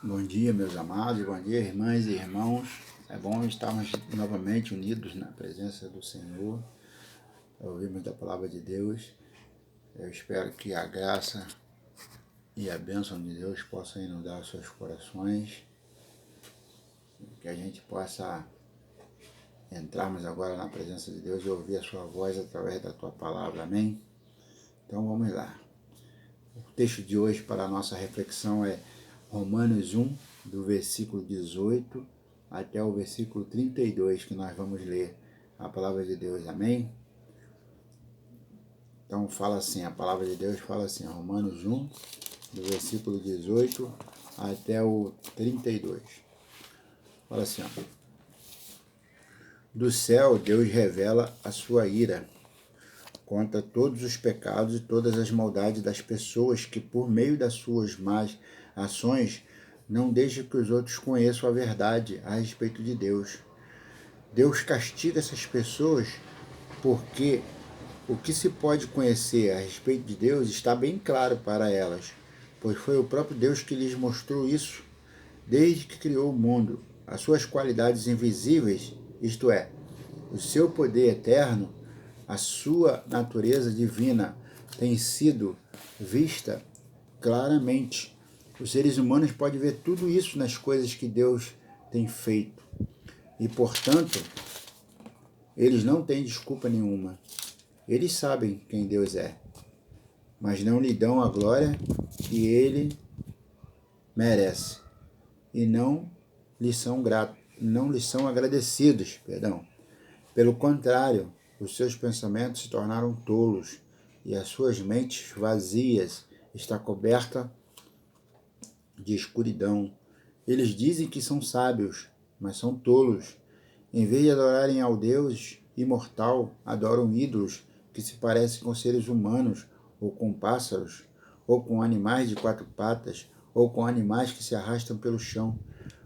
Bom dia, meus amados, bom dia, irmãs e irmãos. É bom estarmos novamente unidos na presença do Senhor, ouvimos da palavra de Deus. Eu espero que a graça e a bênção de Deus possam inundar os seus corações, que a gente possa entrarmos agora na presença de Deus e ouvir a sua voz através da tua palavra, amém? Então vamos lá. O texto de hoje para a nossa reflexão é Romanos 1, do versículo 18 até o versículo 32, que nós vamos ler a palavra de Deus, amém? Então fala assim, a palavra de Deus fala assim, Romanos 1, do versículo 18 até o 32. Fala assim, ó. Do céu Deus revela a sua ira contra todos os pecados e todas as maldades das pessoas que, por meio das suas más ações, não deixam que os outros conheçam a verdade a respeito de Deus. Deus castiga essas pessoas porque o que se pode conhecer a respeito de Deus está bem claro para elas, pois foi o próprio Deus que lhes mostrou isso desde que criou o mundo. As suas qualidades invisíveis, isto é, o seu poder eterno, a sua natureza divina tem sido vista claramente. Os seres humanos podem ver tudo isso nas coisas que Deus tem feito. E, portanto, eles não têm desculpa nenhuma. Eles sabem quem Deus é, mas não lhe dão a glória que ele merece. E não lhes são agradecidos. Pelo contrário, os seus pensamentos se tornaram tolos e as suas mentes vazias está coberta de escuridão. Eles dizem que são sábios, mas são tolos. Em vez de adorarem ao Deus imortal, adoram ídolos que se parecem com seres humanos, ou com pássaros, ou com animais de quatro patas, ou com animais que se arrastam pelo chão.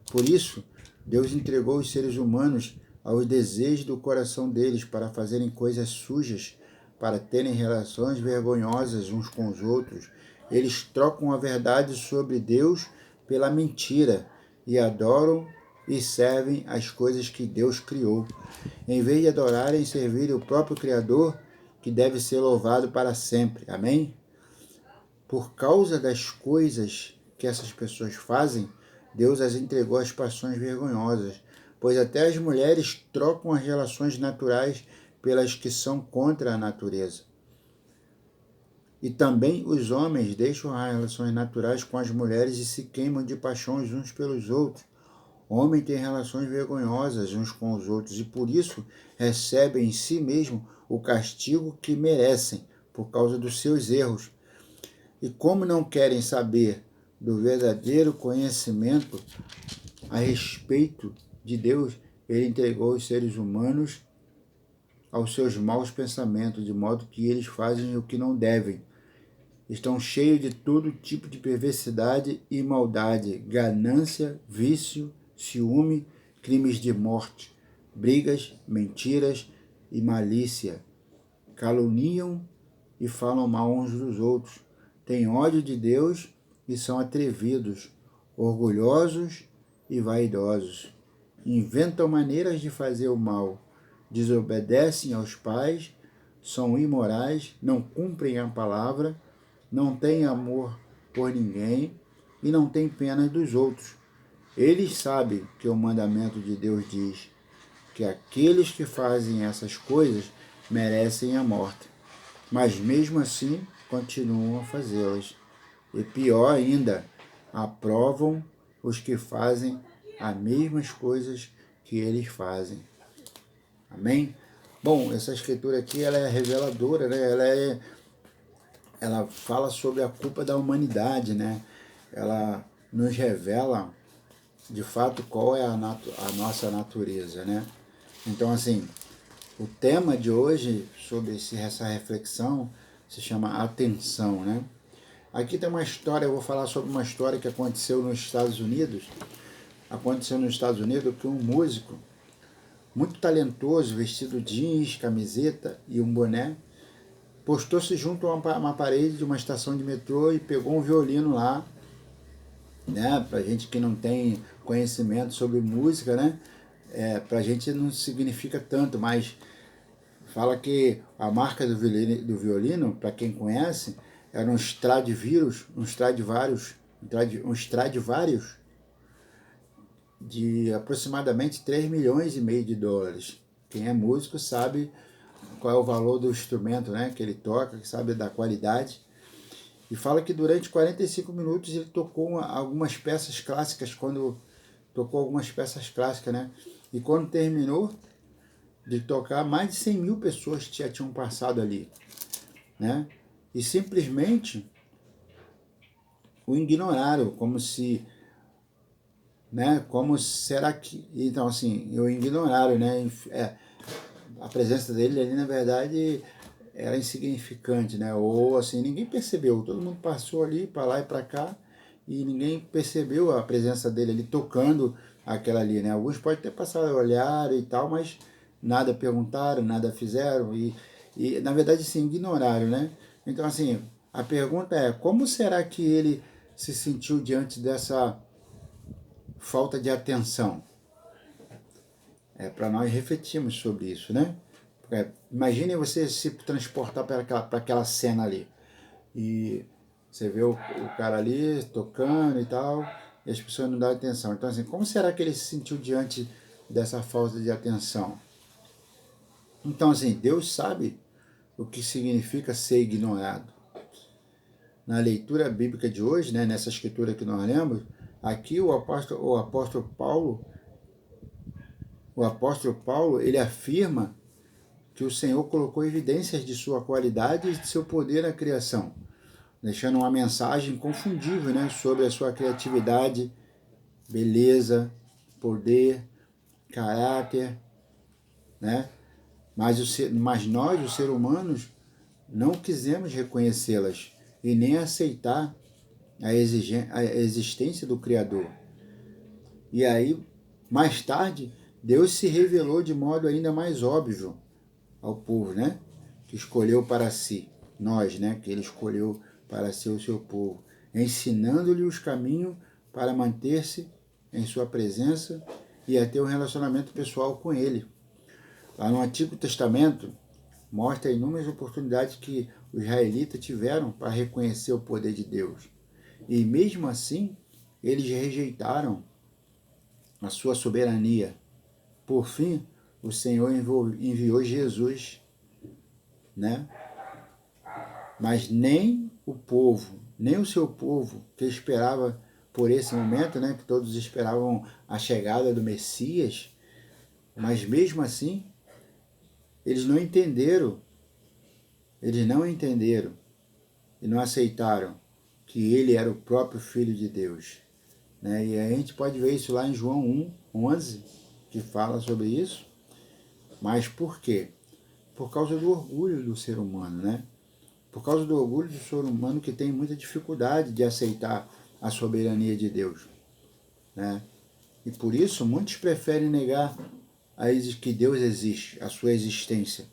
Por isso, Deus entregou os seres humanos aos desejos do coração deles para fazerem coisas sujas, para terem relações vergonhosas uns com os outros. Eles trocam a verdade sobre Deus pela mentira e adoram e servem as coisas que Deus criou, em vez de adorarem e servirem o próprio Criador, que deve ser louvado para sempre. Amém? Por causa das coisas que essas pessoas fazem, Deus as entregou às paixões vergonhosas, pois até as mulheres trocam as relações naturais pelas que são contra a natureza. E também os homens deixam as relações naturais com as mulheres e se queimam de paixões uns pelos outros. O homem tem relações vergonhosas uns com os outros e por isso recebem em si mesmo o castigo que merecem por causa dos seus erros. E como não querem saber do verdadeiro conhecimento a respeito de Deus, ele entregou os seres humanos aos seus maus pensamentos, de modo que eles fazem o que não devem. Estão cheios de todo tipo de perversidade e maldade, ganância, vício, ciúme, crimes de morte, brigas, mentiras e malícia. Caluniam e falam mal uns dos outros. Têm ódio de Deus e são atrevidos, orgulhosos e vaidosos. Inventam maneiras de fazer o mal, desobedecem aos pais, são imorais, não cumprem a palavra, não têm amor por ninguém e não têm pena dos outros. Eles sabem que o mandamento de Deus diz que aqueles que fazem essas coisas merecem a morte, mas mesmo assim continuam a fazê-las. E pior ainda, aprovam os que fazem as mesmas coisas que eles fazem. Amém? Bom, essa escritura aqui ela é reveladora, né? Ela fala sobre a culpa da humanidade, né? Ela nos revela de fato qual é a nossa natureza, né? Então, assim, o tema de hoje sobre essa reflexão se chama atenção, né? Aqui tem uma história, eu vou falar sobre uma história que aconteceu nos Estados Unidos. Aconteceu nos Estados Unidos que um músico muito talentoso, vestido jeans, camiseta e um boné, postou-se junto a uma parede de uma estação de metrô e pegou um violino lá né? Pra gente que não tem conhecimento sobre música, né? Pra gente não significa tanto, mas fala que a marca do violino, para quem conhece, era um Stradivarius, um Stradivarius de aproximadamente 3 milhões e meio de dólares. Quem é músico sabe qual é o valor do instrumento, né, que ele toca, que sabe da qualidade. E fala que durante 45 minutos ele tocou algumas peças clássicas, né? E quando terminou de tocar, mais de 100 mil pessoas já tinham passado ali, né? E simplesmente o ignoraram, como se, né? Como será que... Então, assim, o ignoraram, né? A presença dele ali, na verdade, era insignificante, né? Ou, assim, ninguém percebeu. Todo mundo passou ali, para lá e para cá, e ninguém percebeu a presença dele ali tocando aquela ali, né? Alguns podem ter passado a olhar e tal, mas nada perguntaram, nada fizeram, e na verdade, sim, ignoraram, né? Então, assim, a pergunta é, como será que ele se sentiu diante dessa falta de atenção? Para nós refletirmos sobre isso, né? Imagine você se transportar para aquela cena ali. E você vê o cara ali tocando e tal, e as pessoas não dão atenção. Então, assim, como será que ele se sentiu diante dessa falta de atenção? Então, assim, Deus sabe o que significa ser ignorado. Na leitura bíblica de hoje, né, nessa escritura que nós lemos, aqui o apóstolo Paulo, ele afirma que o Senhor colocou evidências de sua qualidade e de seu poder na criação, deixando uma mensagem inconfundível, né, sobre a sua criatividade, beleza, poder, caráter, né? Mas nós, os seres humanos, não quisemos reconhecê-las e nem aceitar a existência do Criador. E aí, mais tarde, Deus se revelou de modo ainda mais óbvio ao povo, né? Que escolheu para si, nós, né? Que ele escolheu para ser o seu povo, ensinando-lhe os caminhos para manter-se em sua presença e a ter um relacionamento pessoal com ele. Lá no Antigo Testamento, mostra inúmeras oportunidades que os israelitas tiveram para reconhecer o poder de Deus. E mesmo assim, eles rejeitaram a sua soberania. Por fim, o Senhor enviou Jesus, né? Mas nem o povo, nem o seu povo, que esperava por esse momento, né, que todos esperavam a chegada do Messias, mas mesmo assim, eles não entenderam e não aceitaram que ele era o próprio Filho de Deus. Né? E a gente pode ver isso lá em João 1:11, que fala sobre isso. Mas por quê? Por causa do orgulho do ser humano, né? Por causa do orgulho do ser humano que tem muita dificuldade de aceitar a soberania de Deus, né? E por isso muitos preferem negar que Deus existe, a sua existência,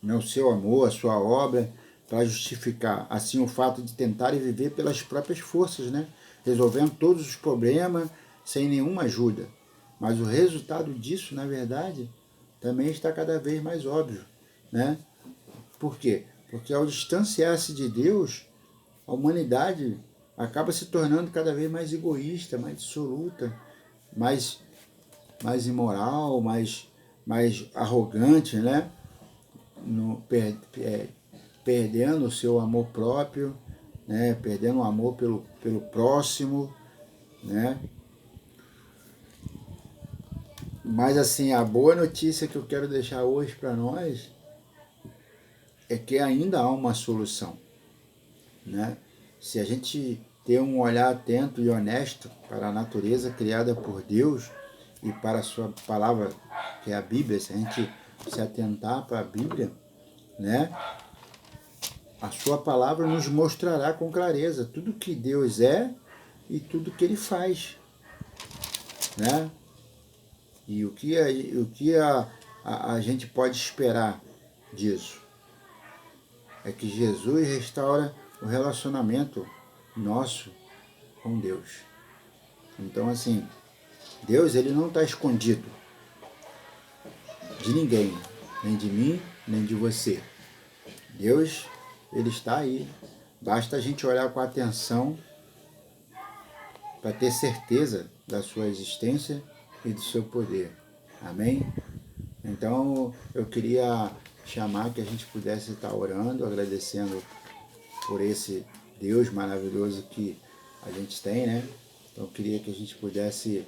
o seu amor, a sua obra, para justificar assim o fato de tentarem viver pelas próprias forças, né? Resolvendo todos os problemas sem nenhuma ajuda. Mas o resultado disso, na verdade, também está cada vez mais óbvio, né? Por quê? Porque ao distanciar-se de Deus, a humanidade acaba se tornando cada vez mais egoísta, mais dissoluta, mais imoral, mais arrogante, né? Perdendo o seu amor próprio, né? Perdendo o amor pelo próximo, né? Mas assim, a boa notícia que eu quero deixar hoje para nós é que ainda há uma solução, né? Se a gente ter um olhar atento e honesto para a natureza criada por Deus e para a sua palavra, que é a Bíblia, se a gente se atentar para a Bíblia, né? A sua palavra nos mostrará com clareza tudo que Deus é e tudo que Ele faz, né? E o que a gente pode esperar disso? É que Jesus restaura o relacionamento nosso com Deus. Então, assim, Deus, ele não está escondido de ninguém, nem de mim, nem de você. Deus, ele está aí. Basta a gente olhar com atenção para ter certeza da sua existência e do seu poder. Amém? Então, eu queria chamar que a gente pudesse estar orando, agradecendo por esse Deus maravilhoso que a gente tem, né? Então, eu queria que a gente pudesse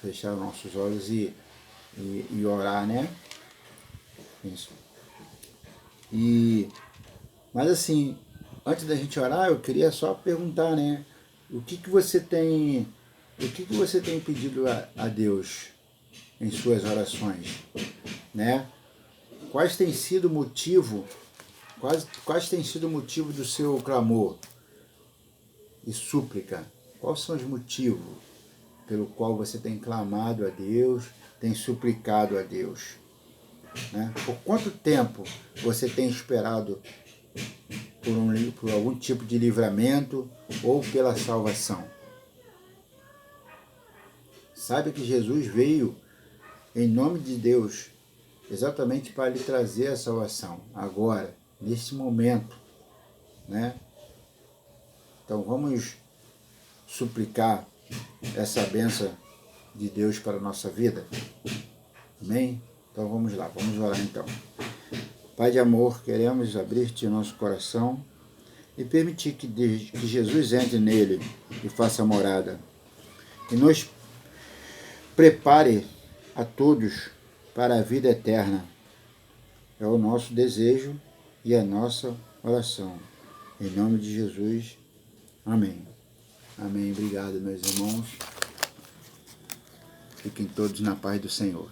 fechar os nossos olhos e orar, né? Isso. Mas assim, antes da gente orar, eu queria só perguntar, né? O que você tem pedido a Deus em suas orações, né? Quais têm sido o motivo do seu clamor e súplica? Quais são os motivos pelo qual você tem clamado a Deus, tem suplicado a Deus? Né? Por quanto tempo você tem esperado por algum tipo de livramento ou pela salvação? Saiba que Jesus veio em nome de Deus exatamente para lhe trazer a salvação, agora, nesse momento, né? Então vamos suplicar essa bênção de Deus para a nossa vida. Amém? Então vamos lá, vamos orar então. Pai de amor, queremos abrir-te o nosso coração e permitir que Jesus entre nele e faça morada. E nos prepare a todos para a vida eterna. É o nosso desejo e a nossa oração. Em nome de Jesus. Amém. Amém. Obrigado, meus irmãos. Fiquem todos na paz do Senhor.